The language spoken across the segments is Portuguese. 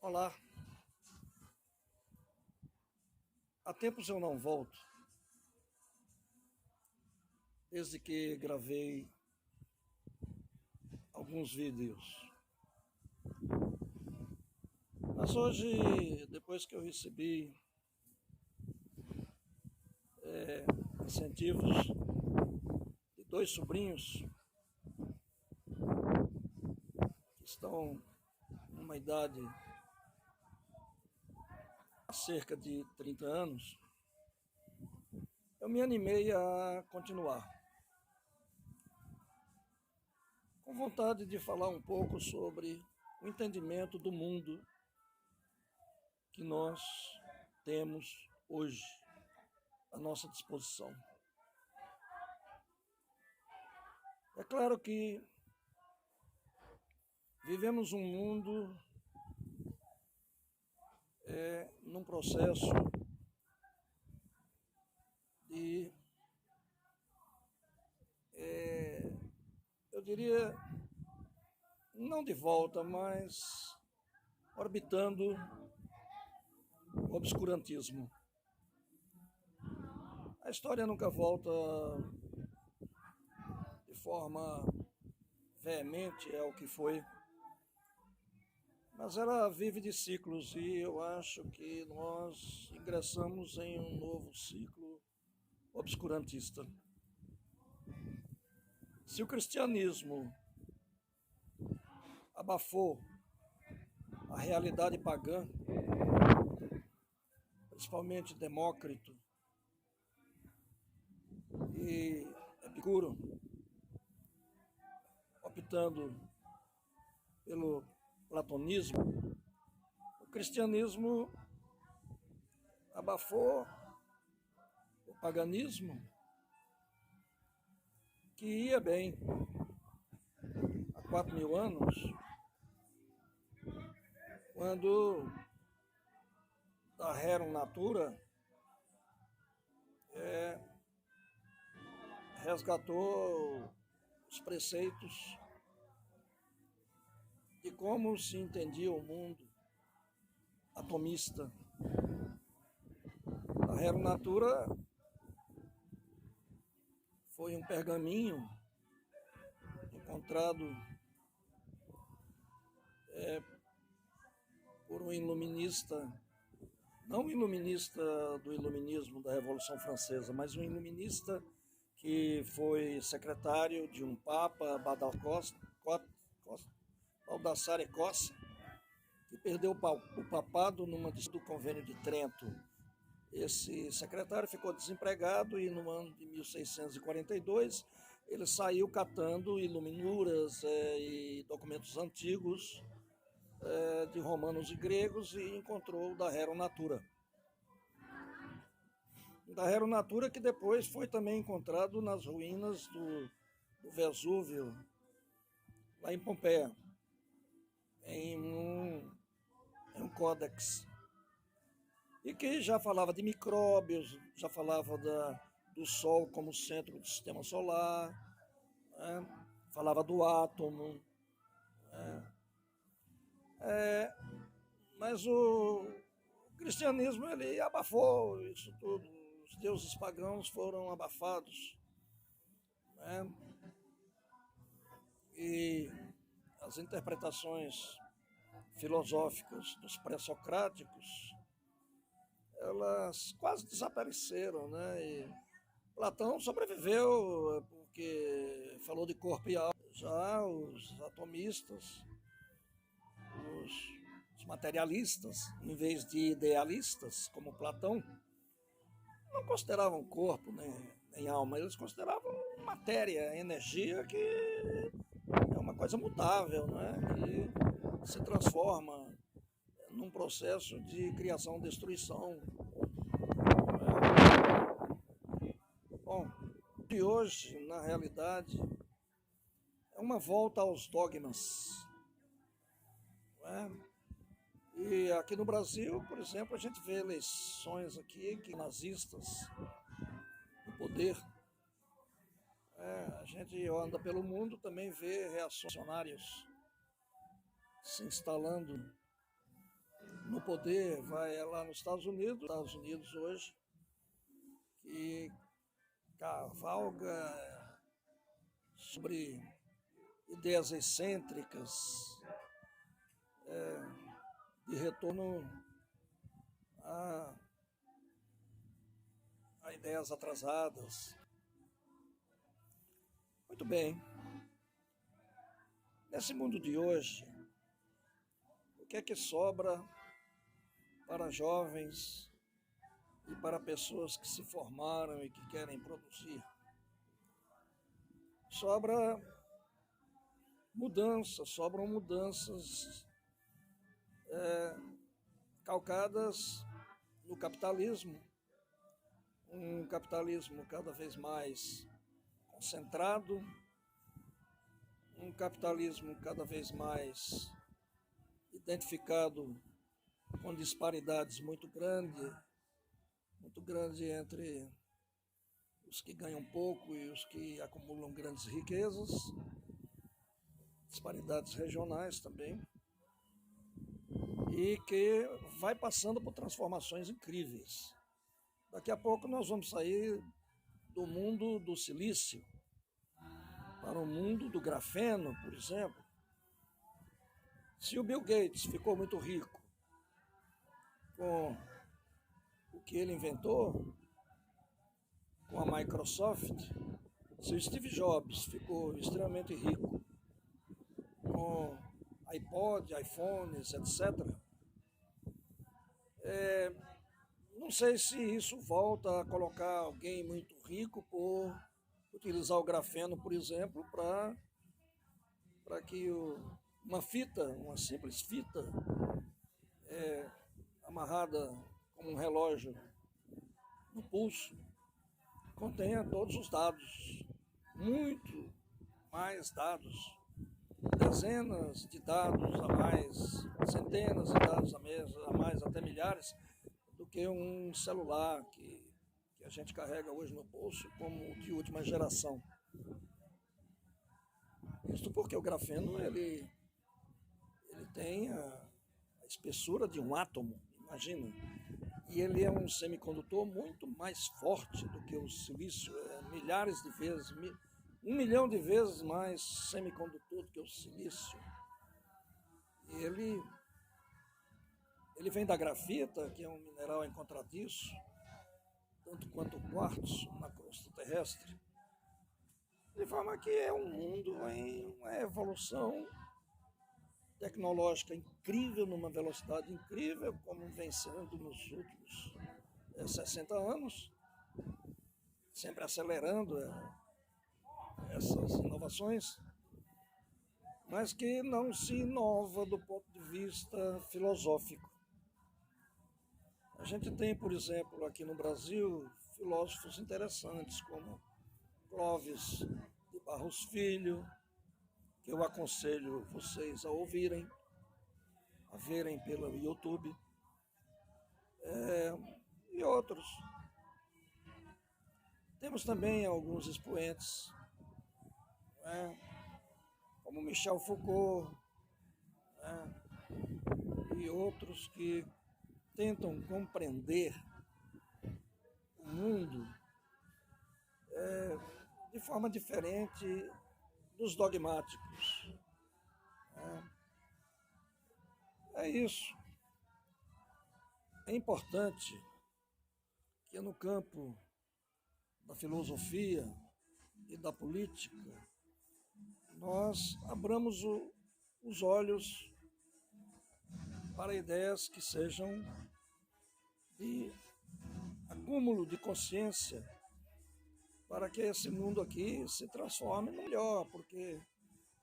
Olá, há tempos eu não volto, desde que gravei alguns vídeos. Mas hoje, depois que eu recebi incentivos de dois sobrinhos que estão numa idade há cerca de 30 anos, eu me animei a continuar, com vontade de falar um pouco sobre o entendimento do mundo que nós temos hoje à nossa disposição. É claro que vivemos um mundo num processo de, eu diria, não de volta, mas orbitando o obscurantismo. A história nunca volta de forma veemente ao que foi, mas ela vive de ciclos e eu acho que nós ingressamos em um novo ciclo obscurantista. Se o cristianismo abafou a realidade pagã, principalmente Demócrito e Epicuro, optando pelo platonismo, o cristianismo abafou o paganismo, que ia bem há 4.000 anos, quando da Rerum Natura resgatou os preceitos de como se entendia o mundo atomista. A Rerum Natura foi um pergaminho encontrado por um iluminista, não um iluminista do iluminismo da Revolução Francesa, mas um iluminista que foi secretário de um papa, Baldassare Cossa, que perdeu o papado numa disputa do Convênio de Trento. Esse secretário ficou desempregado e no ano de 1642 ele saiu catando iluminuras e documentos antigos de romanos e gregos e encontrou o da Rerum Natura. O da Rerum Natura que depois foi também encontrado nas ruínas do Vesúvio, lá em Pompeia, em um códex. E que já falava de micróbios, já falava do Sol como centro do sistema solar, né? Falava do átomo. Mas o cristianismo ele abafou isso tudo. Os deuses pagãos foram abafados, né? E as interpretações filosóficas dos pré-socráticos elas quase desapareceram, né? E Platão sobreviveu porque falou de corpo e alma. Já os atomistas, os materialistas, em vez de idealistas, como Platão, não consideravam corpo nem alma, eles consideravam matéria, energia, que é uma coisa mutável, né? Que se transforma num processo de criação-destruição. Bom, de hoje, na realidade, é uma volta aos dogmas. Né? E aqui no Brasil, por exemplo, a gente vê eleições aqui que nazistas no poder. A gente anda pelo mundo, também vê reacionários se instalando no poder vai lá nos Estados Unidos. Estados Unidos hoje, que cavalga sobre ideias excêntricas, de retorno a ideias atrasadas. Muito bem. Nesse mundo de hoje, o que é que sobra para jovens e para pessoas que se formaram e que querem produzir? Sobram mudanças calcadas no capitalismo, um capitalismo cada vez mais concentrado, um capitalismo cada vez mais identificado com disparidades muito grandes entre os que ganham pouco e os que acumulam grandes riquezas, disparidades regionais também, e que vai passando por transformações incríveis. Daqui a pouco nós vamos sair do mundo do silício para o mundo do grafeno, por exemplo. Se o Bill Gates ficou muito rico com o que ele inventou, com a Microsoft, se o Steve Jobs ficou extremamente rico com iPod, iPhones, etc., não sei se isso volta a colocar alguém muito rico por utilizar o grafeno, por exemplo, para que uma simples fita amarrada como um relógio no pulso, contenha todos os dados, muito mais dados, dezenas de dados a mais, centenas de dados a mais, até milhares, do que um celular que a gente carrega hoje no bolso como de última geração. Isso porque o grafeno ele tem a espessura de um átomo, imagina, e ele é um semicondutor muito mais forte do que o silício, milhares de vezes, 1 milhão de vezes mais semicondutor do que o silício. E ele vem da grafita, que é um mineral encontradiço, tanto quanto o quartzo na crosta terrestre. De forma que é um mundo em uma evolução tecnológica incrível, numa velocidade incrível, como vem sendo nos últimos 60 anos, sempre acelerando essas inovações, mas que não se inova do ponto de vista filosófico. A gente tem, por exemplo, aqui no Brasil, filósofos interessantes como Clóvis de Barros Filho, que eu aconselho vocês a ouvirem, a verem pelo YouTube, e outros. Temos também alguns expoentes, como Michel Foucault, e outros que tentam compreender o mundo de forma diferente dos dogmáticos. É isso. É importante que no campo da filosofia e da política nós abramos os olhos para ideias que sejam de acúmulo de consciência, para que esse mundo aqui se transforme no melhor, porque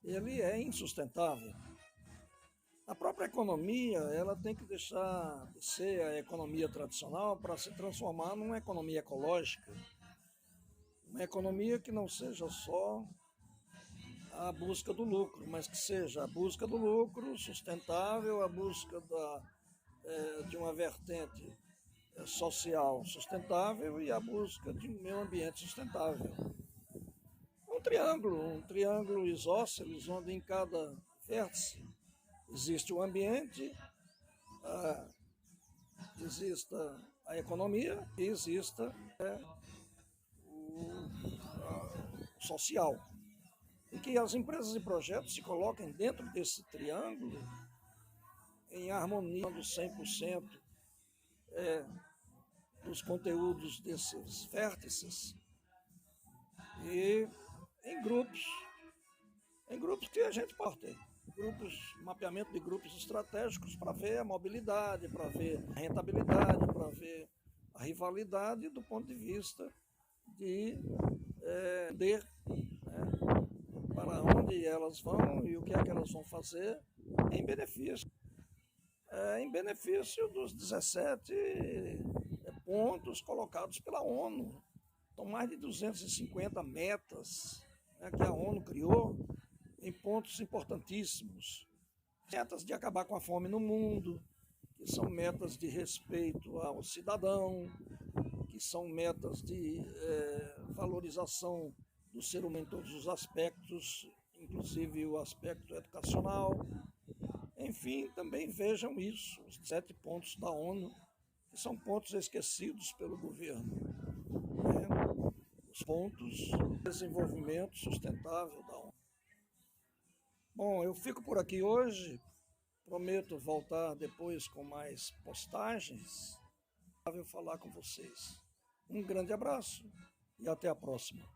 ele é insustentável. A própria economia, ela tem que deixar de ser a economia tradicional para se transformar numa economia ecológica, uma economia que não seja só a busca do lucro, mas que seja a busca do lucro sustentável, a busca de uma vertente social sustentável e a busca de um meio ambiente sustentável. Um triângulo isósceles, onde em cada vértice existe o ambiente, exista a economia e exista o social. E que as empresas e projetos se coloquem dentro desse triângulo em harmonia dos 100% dos conteúdos desses vértices e em grupos que a gente pode ter. Mapeamento de grupos estratégicos para ver a mobilidade, para ver a rentabilidade, para ver a rivalidade do ponto de vista de poder, né, para onde elas vão e o que é que elas vão fazer em benefício dos 17 pontos colocados pela ONU. São mais de 250 metas, né, que a ONU criou em pontos importantíssimos. Metas de acabar com a fome no mundo, que são metas de respeito ao cidadão, que são metas de valorização do ser humano em todos os aspectos, inclusive o aspecto educacional. Enfim, também vejam isso, os 7 pontos da ONU, que são pontos esquecidos pelo governo. Os pontos de desenvolvimento sustentável da ONU. Bom, eu fico por aqui hoje, prometo voltar depois com mais postagens. Eu falar com vocês. Um grande abraço e até a próxima.